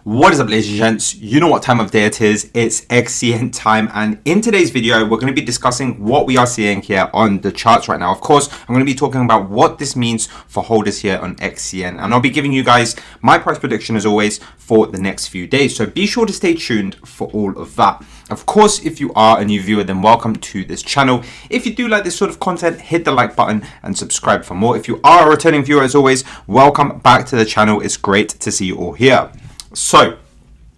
What is up, ladies and gents? You know what time of day it is. It's XCN time, and in today's video we're going to be discussing what we are seeing here on the charts right now. Of course, I'm going to be talking about what this means for holders here on XCN, and I'll be giving you guys my price prediction as always for the next few days, so be sure to stay tuned for all of that. Of course, if you are a new viewer, then welcome to this channel. If you do like this sort of content, hit the like button and subscribe for more. If you are a returning viewer, as always, welcome back to the channel. It's great to see you all here. So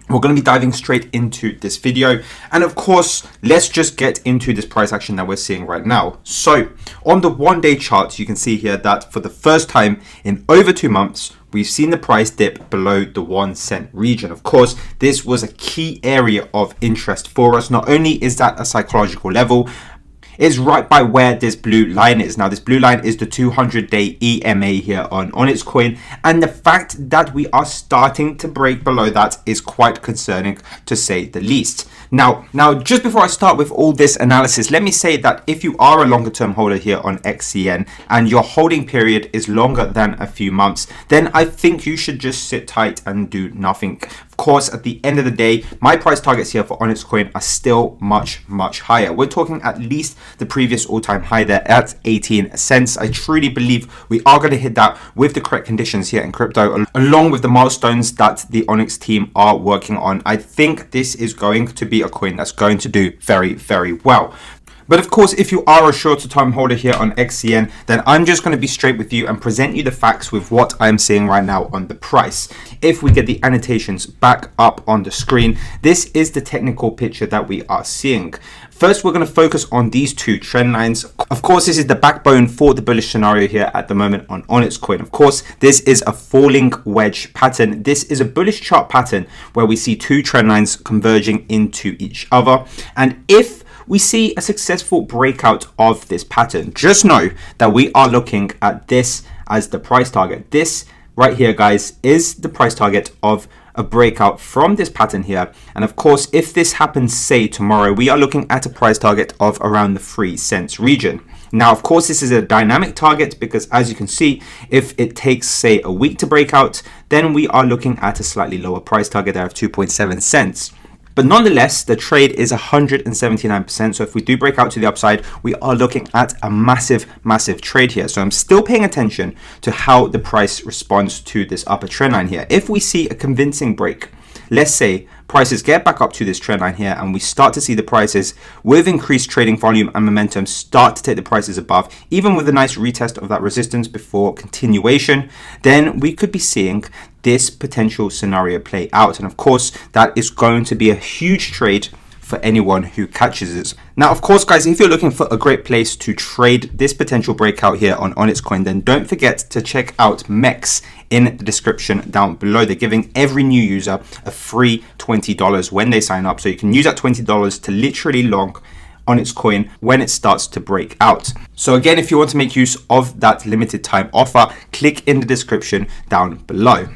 we're going to be diving straight into this video, and of course let's just get into this price action that we're seeing right now. So on the 1-day chart, you can see here that for the first time in over 2 months we've seen the price dip below the 1 cent region. Of course, this was a key area of interest for us. Not only is that a psychological level, is right by where this blue line is. Now, this blue line is the 200-day EMA here on Onyxcoin, and the fact that we are starting to break below that is quite concerning, to say the least. Now, just before I start with all this analysis, let me say that if you are a longer term holder here on XCN and your holding period is longer than a few months, then I think you should just sit tight and do nothing. Of course, at the end of the day, my price targets here for Onyxcoin are still much higher. We're talking at least the previous all-time high there at 18 cents. I truly believe we are going to hit that with the correct conditions here in crypto, along with the milestones that the Onyx team are working on. I think this is going to be a coin that's going to do very well. But of course, if you are a shorter time holder here on XCN, then I'm just going to be straight with you and present you the facts with what I'm seeing right now on the price. If we get the annotations back up on the screen, this is the technical picture that we are seeing. First, we're going to focus on these two trend lines. Of course, this is the backbone for the bullish scenario here at the moment on Onyxcoin. Of course, this is a falling wedge pattern. This is a bullish chart pattern where we see two trend lines converging into each other. And if we see a successful breakout of this pattern, just know that we are looking at this as the price target. This right here, guys, is the price target of a breakout from this pattern here. And of course, if this happens, say tomorrow, we are looking at a price target of around the 3 cents region. Now, of course, this is a dynamic target because, as you can see, if it takes, say, a week to break out, then we are looking at a slightly lower price target there of 2.7 cents. But nonetheless, the trade is 179%. So if we do break out to the upside, we are looking at a massive trade here. So I'm still paying attention to how the price responds to this upper trend line here. If we see a convincing break, let's say prices get back up to this trend line here and we start to see the prices with increased trading volume and momentum start to take the prices above, even with a nice retest of that resistance before continuation, then we could be seeing this potential scenario play out. And of course, that is going to be a huge trade for anyone who catches it. Now, of course, guys, if you're looking for a great place to trade this potential breakout here on Onyxcoin, then don't forget to check out MEXC in the description down below. They're giving every new user a free $20 when they sign up. So you can use that $20 to literally long Onyxcoin when it starts to break out. So again, if you want to make use of that limited time offer, click in the description down below.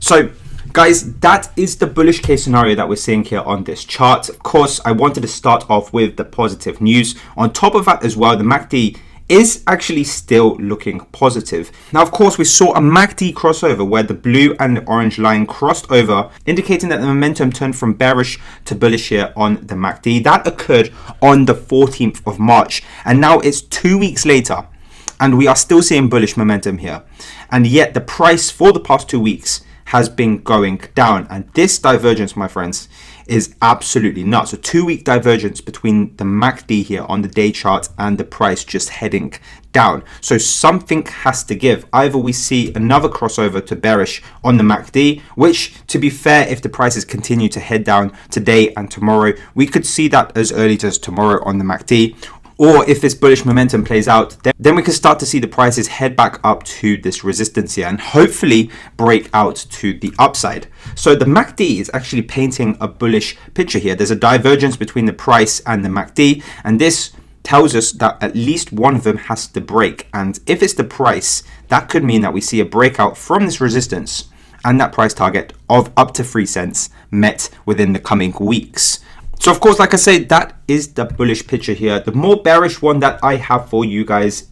So guys, that is the bullish case scenario that we're seeing here on this chart. Of course, I wanted to start off with the positive news. On top of that as well, the MACD is actually still looking positive. Now, of course, we saw a MACD crossover where the blue and the orange line crossed over, indicating that the momentum turned from bearish to bullish here on the MACD. That occurred on the 14th of March, and now it's 2 weeks later, and we are still seeing bullish momentum here. And yet the price for the past 2 weeks has been going down, and this divergence, my friends, is absolutely nuts. A 2-week divergence between the MACD here on the day chart and the price just heading down. So something has to give. Either we see another crossover to bearish on the MACD, which, to be fair, if the prices continue to head down today and tomorrow, we could see that as early as tomorrow on the MACD. Or if this bullish momentum plays out, then we can start to see the prices head back up to this resistance here and hopefully break out to the upside. So the MACD is actually painting a bullish picture here. There's a divergence between the price and the MACD, and this tells us that at least one of them has to break. And if it's the price, that could mean that we see a breakout from this resistance and that price target of up to 3 cents met within the coming weeks. So of course, like I say, that is the bullish picture here. The more bearish one that I have for you guys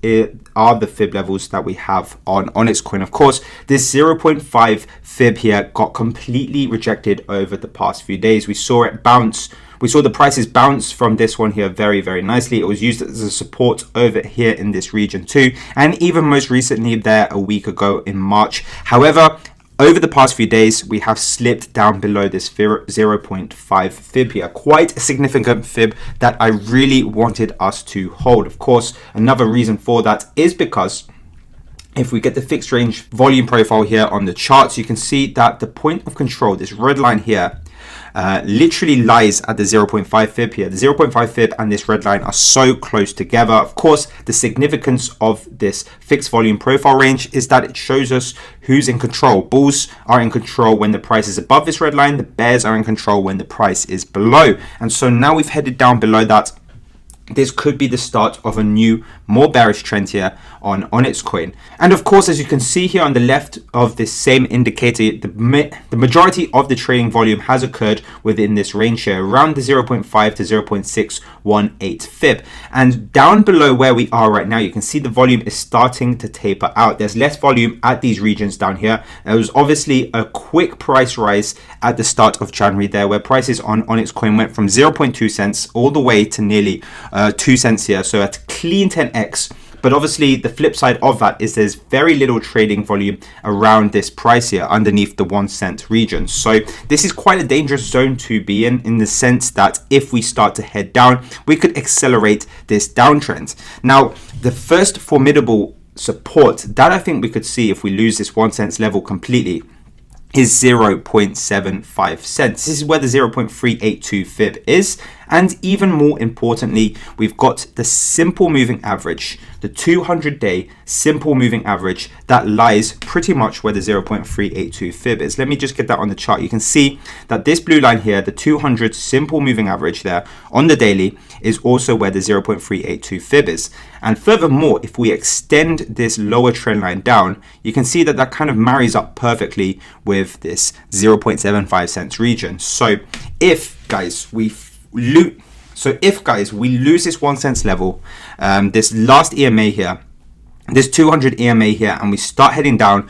are the fib levels that we have on Onyxcoin. Of course, this 0.5 fib here got completely rejected over the past few days. We saw it bounce. We saw the prices bounce from this one here very, very nicely. It was used as a support over here in this region too. And even most recently there a week ago in March. However, over the past few days, we have slipped down below this 0.5 fib here. Quite a significant fib that I really wanted us to hold. Of course, another reason for that is because if we get the fixed range volume profile here on the charts, you can see that the point of control, this red line here, literally lies at the 0.5 fib here. The 0.5 fib and this red line are so close together. Of course, the significance of this fixed volume profile range is that it shows us who's in control. Bulls are in control when the price is above this red line. The bears are in control when the price is below. And so now we've headed down below that. This could be the start of a new, more bearish trend here on Onyxcoin. And of course, as you can see here on the left of this same indicator, the majority of the trading volume has occurred within this range here, around the 0.5 to 0.618 fib. And down below where we are right now, you can see the volume is starting to taper out. There's less volume at these regions down here. There was obviously a quick price rise at the start of January there, where prices on Onyxcoin went from 0.2 cents all the way to nearly 2 cents here, so at clean 10x. But obviously the flip side of that is there's very little trading volume around this price here underneath the 1 cent region. So this is quite a dangerous zone to be in the sense that if we start to head down, we could accelerate this downtrend. Now, the first formidable support that I think we could see if we lose this 1 cent level completely is 0.75 cents. This is where the 0.382 fib is. And even more importantly, we've got the simple moving average, the 200-day simple moving average that lies pretty much where the 0.382 fib is. Let me just get that on the chart. You can see that this blue line here, the 200 simple moving average there on the daily, is also where the 0.382 fib is. And furthermore, if we extend this lower trend line down, you can see that that kind of marries up perfectly with this 0.75 cents region. So if, guys, we lose this 1 cent level, this last EMA here, this 200 EMA here, and we start heading down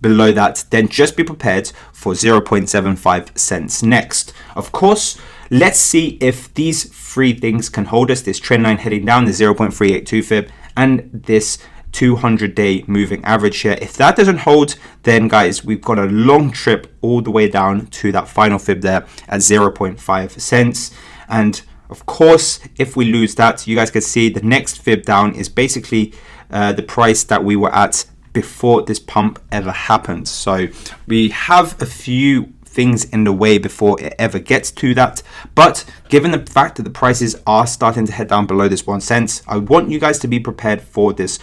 below that, then just be prepared for 0.75 cents next. Of course, let's see if these three things can hold us, this trend line heading down, the 0.382 fib, and this 200-day moving average here. If that doesn't hold, then guys, we've got a long trip all the way down to that final fib there at 0.5 cents. And of course, if we lose that, you guys can see the next fib down is basically the price that we were at before this pump ever happened. So we have a few things in the way before it ever gets to that. But given the fact that the prices are starting to head down below this 1 cent, I want you guys to be prepared for this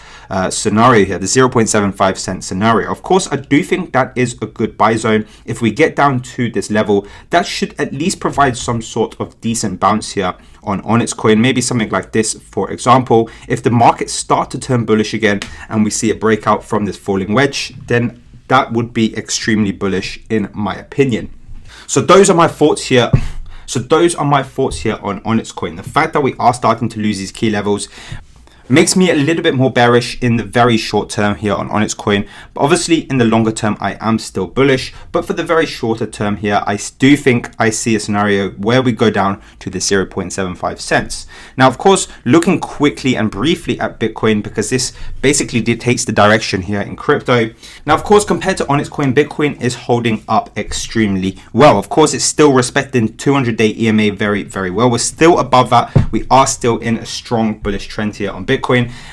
scenario here, the 0.75 cent scenario. Of course, I do think that is a good buy zone. If we get down to this level, that should at least provide some sort of decent bounce here on Onyxcoin, maybe something like this. For example, if the markets start to turn bullish again and we see a breakout from this falling wedge, then that would be extremely bullish in my opinion. So those are my thoughts here. on Onyxcoin. The fact that we are starting to lose these key levels makes me a little bit more bearish in the very short term here on Onyxcoin. But obviously in the longer term, I am still bullish. But for the very shorter term here, I do think I see a scenario where we go down to the 0.75 cents. Now, of course, looking quickly and briefly at Bitcoin, because this basically dictates the direction here in crypto. Now, of course, compared to Onyxcoin, Bitcoin is holding up extremely well. Of course, it's still respecting 200-day EMA very, very well. We're still above that. We are still in a strong bullish trend here on Bitcoin.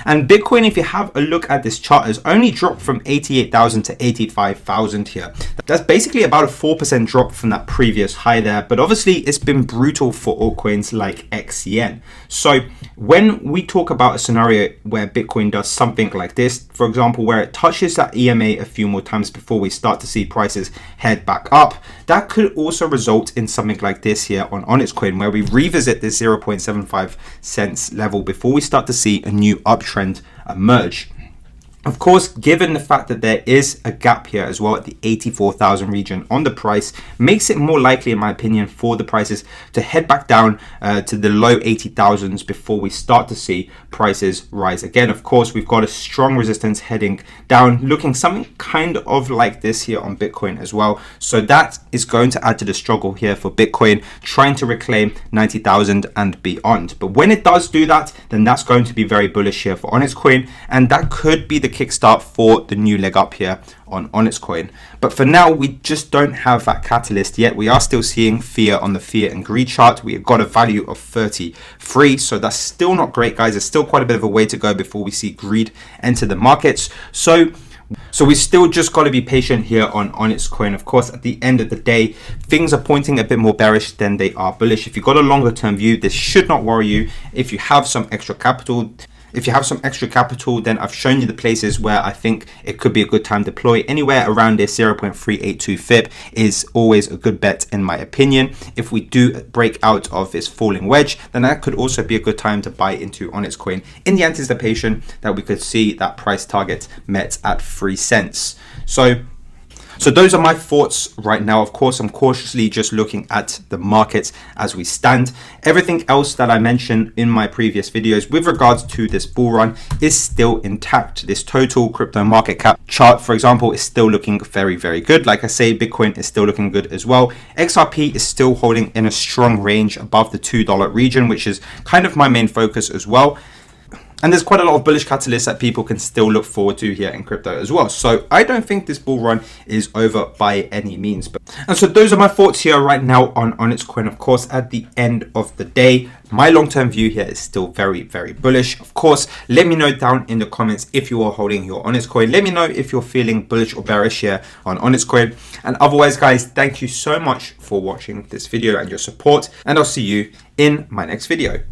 And Bitcoin, if you have a look at this chart, has only dropped from 88,000 to 85,000 here. That's basically about a 4% drop from that previous high there. But obviously, it's been brutal for altcoins like XCN. So when we talk about a scenario where Bitcoin does something like this, for example, where it touches that EMA a few more times before we start to see prices head back up, that could also result in something like this here on Onyxcoin, where we revisit this 0.75 cents level before we start to see a new uptrend emerge. Of course, given the fact that there is a gap here as well at the 84,000 region on the price, makes it more likely, in my opinion, for the prices to head back down to the low 80,000s before we start to see prices rise again. Of course, we've got a strong resistance heading down, looking something kind of like this here on Bitcoin as well. So that is going to add to the struggle here for Bitcoin, trying to reclaim 90,000 and beyond. But when it does do that, then that's going to be very bullish here for Onyxcoin, and that could be the kickstart for the new leg up here on Onyxcoin. But for now, we just don't have that catalyst yet. We are still seeing fear on the fear and greed chart. We've got a value of 33, so that's still not great, guys. There's still quite a bit of a way to go before we see greed enter the markets. So we still just got to be patient here on Onyxcoin. Of course, at the end of the day, things are pointing a bit more bearish than they are bullish. If you've got a longer term view, this should not worry you. If you have some extra capital, then I've shown you the places where I think it could be a good time to deploy. Anywhere around this 0.382 FIP is always a good bet in my opinion. If we do break out of this falling wedge, then that could also be a good time to buy into Onyxcoin in the anticipation that we could see that price target met at 3 cents. So those are my thoughts right now. Of course, I'm cautiously just looking at the markets as we stand. Everything else that I mentioned in my previous videos with regards to this bull run is still intact. This total crypto market cap chart, for example, is still looking very, very good. Like I say, Bitcoin is still looking good as well. XRP is still holding in a strong range above the $2 region, which is kind of my main focus as well. And there's quite a lot of bullish catalysts that people can still look forward to here in crypto as well. So I don't think this bull run is over by any means. And so those are my thoughts here right now on Onyxcoin. Of course, at the end of the day, my long-term view here is still very, very bullish. Of course, let me know down in the comments if you are holding your Onyxcoin. Let me know if you're feeling bullish or bearish here on Onyxcoin. And otherwise, guys, thank you so much for watching this video and your support. And I'll see you in my next video.